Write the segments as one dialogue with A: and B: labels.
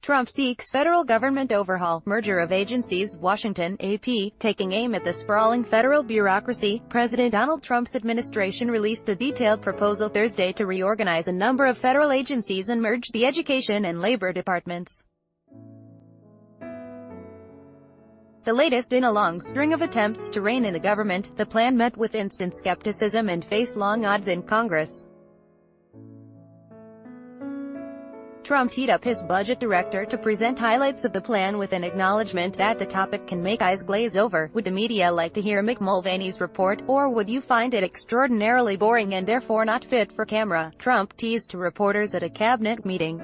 A: Trump seeks federal government overhaul, merger of agencies, Washington, AP, taking aim at the sprawling federal bureaucracy. President Donald Trump's administration released a detailed proposal Thursday to reorganize a number of federal agencies and merge the Education and Labor departments. The latest in a long string of attempts to rein in the government, the plan met with instant skepticism and faced long odds in Congress. Trump teed up his budget director to present highlights of the plan with an acknowledgement that the topic can make eyes glaze over. Would the media like to hear Mick Mulvaney's report, or would you find it extraordinarily boring and therefore not fit for camera? Trump teased to reporters at a cabinet meeting.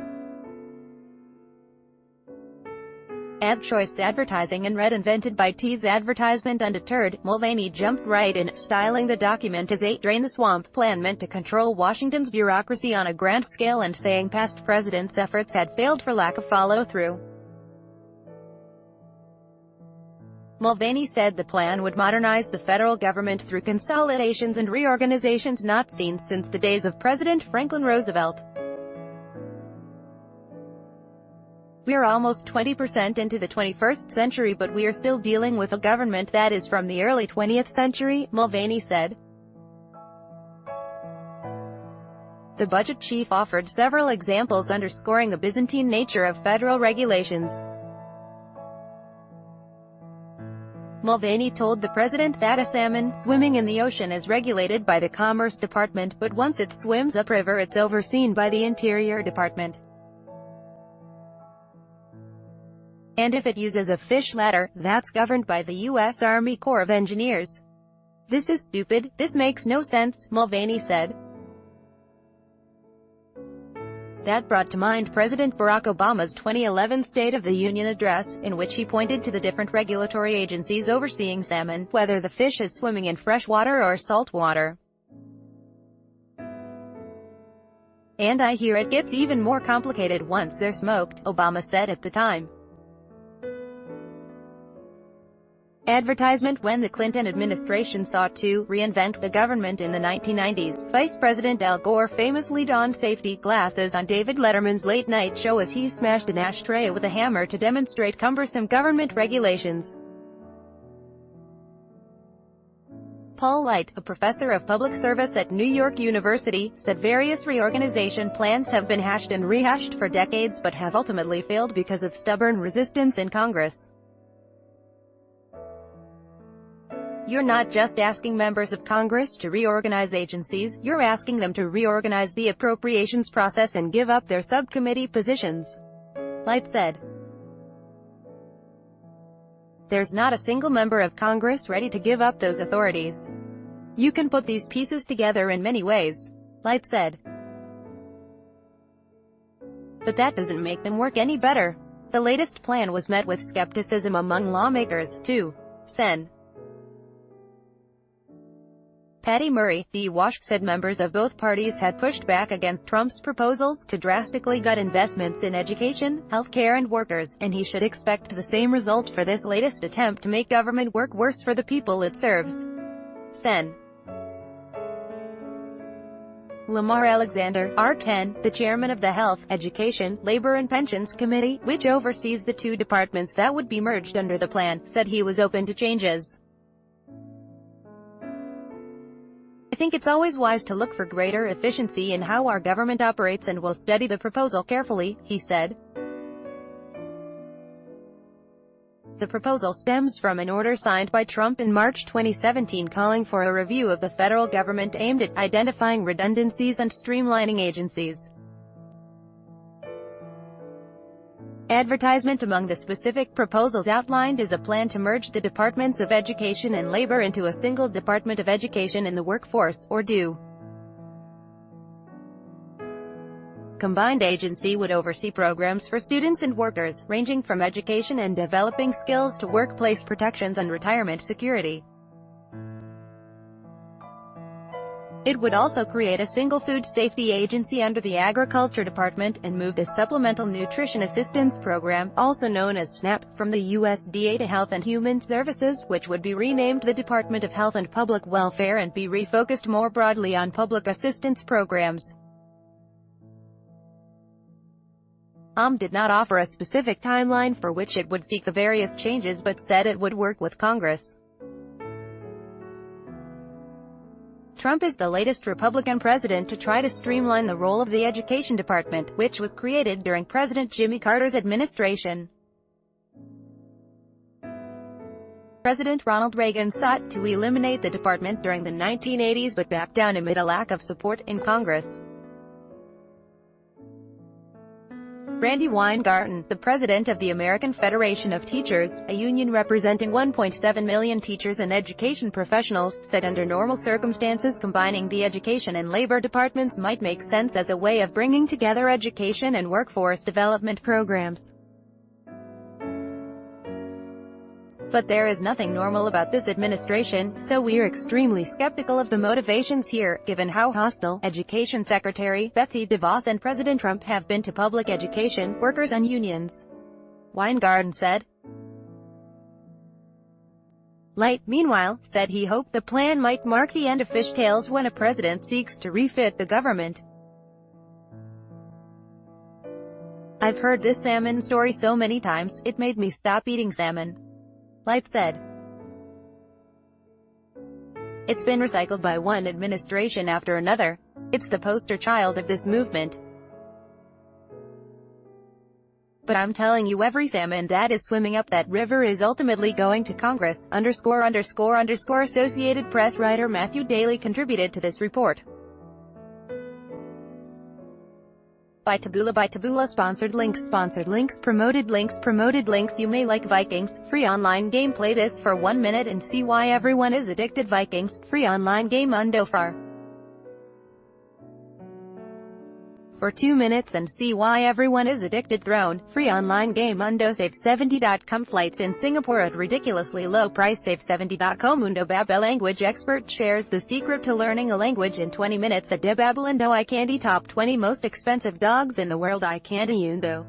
A: Ad choice advertising and read invented by T's advertisement. Undeterred, Mulvaney jumped right in, styling the document as a drain the swamp plan meant to control Washington's bureaucracy on a grand scale and saying past presidents' efforts had failed for lack of follow-through. Mulvaney said the plan would modernize the federal government through consolidations and reorganizations not seen since the days of President Franklin Roosevelt. "We're almost 20% into the 21st century, but we are still dealing with a government that is from the early 20th century, Mulvaney said. The budget chief offered several examples underscoring the Byzantine nature of federal regulations. Mulvaney told the president that a salmon swimming in the ocean is regulated by the Commerce Department, but once it swims upriver it's overseen by the Interior Department. And if it uses a fish ladder, that's governed by the U.S. Army Corps of Engineers. This is stupid, this makes no sense, Mulvaney said. That brought to mind President Barack Obama's 2011 State of the Union address, in which he pointed to the different regulatory agencies overseeing salmon, whether the fish is swimming in fresh water or salt water. And I hear it gets even more complicated once they're smoked, Obama said at the time. Advertisement. When the Clinton administration sought to reinvent the government in the 1990s, Vice President Al Gore famously donned safety glasses on David Letterman's late-night show as he smashed an ashtray with a hammer to demonstrate cumbersome government regulations. Paul Light, a professor of public service at New York University, said various reorganization plans have been hashed and rehashed for decades but have ultimately failed because of stubborn resistance in Congress. You're not just asking members of Congress to reorganize agencies, you're asking them to reorganize the appropriations process and give up their subcommittee positions, Light said. There's not a single member of Congress ready to give up those authorities. You can put these pieces together in many ways, Light said. But that doesn't make them work any better. The latest plan was met with skepticism among lawmakers, too. Sen. Patty Murray, D. Wash, said members of both parties had pushed back against Trump's proposals to drastically gut investments in education, healthcare and workers, and he should expect the same result for this latest attempt to make government work worse for the people it serves. Sen. Lamar Alexander, R10, the chairman of the Health, Education, Labor and Pensions Committee, which oversees the two departments that would be merged under the plan, said he was open to changes. I think it's always wise to look for greater efficiency in how our government operates and will study the proposal carefully, he said. The proposal stems from an order signed by Trump in March 2017 calling for a review of the federal government aimed at identifying redundancies and streamlining agencies. Advertisement. Among the specific proposals outlined is a plan to merge the Departments of Education and Labor into a single Department of Education and the Workforce, or DO. Combined agency would oversee programs for students and workers, ranging from education and developing skills to workplace protections and retirement security. It would also create a single food safety agency under the Agriculture Department, and move the Supplemental Nutrition Assistance Program, also known as SNAP, from the USDA to Health and Human Services, which would be renamed the Department of Health and Public Welfare and be refocused more broadly on public assistance programs. did not offer a specific timeline for which it would seek the various changes but said it would work with Congress. Trump is the latest Republican president to try to streamline the role of the Education Department, which was created during President Jimmy Carter's administration. President Ronald Reagan sought to eliminate the department during the 1980s but backed down amid a lack of support in Congress. Brandy Weingarten, the president of the American Federation of Teachers, a union representing 1.7 million teachers and education professionals, said under normal circumstances combining the education and labor departments might make sense as a way of bringing together education and workforce development programs. But there is nothing normal about this administration, so we're extremely skeptical of the motivations here, given how hostile Education Secretary Betsy DeVos and President Trump have been to public education, workers and unions. Weingarten said. Light, meanwhile, said he hoped the plan might mark the end of fishtails when a president seeks to refit the government. I've heard this salmon story so many times, it made me stop eating salmon. Light said. It's been recycled by one administration after another. It's the poster child of this movement. But I'm telling you, every salmon that is swimming up that river is ultimately going to Congress. Associated Press writer Matthew Daly contributed to this report. By Taboola sponsored links promoted links. You may like Vikings free online game. Play this for 1 minute and see why everyone is addicted. Vikings free online game undo for 2 minutes and see why everyone is addicted. Throne free online game undo save 70.com. Flights in Singapore at ridiculously low price. Save 70.com. Undo Babel language expert shares the secret to learning a language in 20 minutes at Babel. Indo Eye Candy top 20 most expensive dogs in the world. Eye Candy Undo.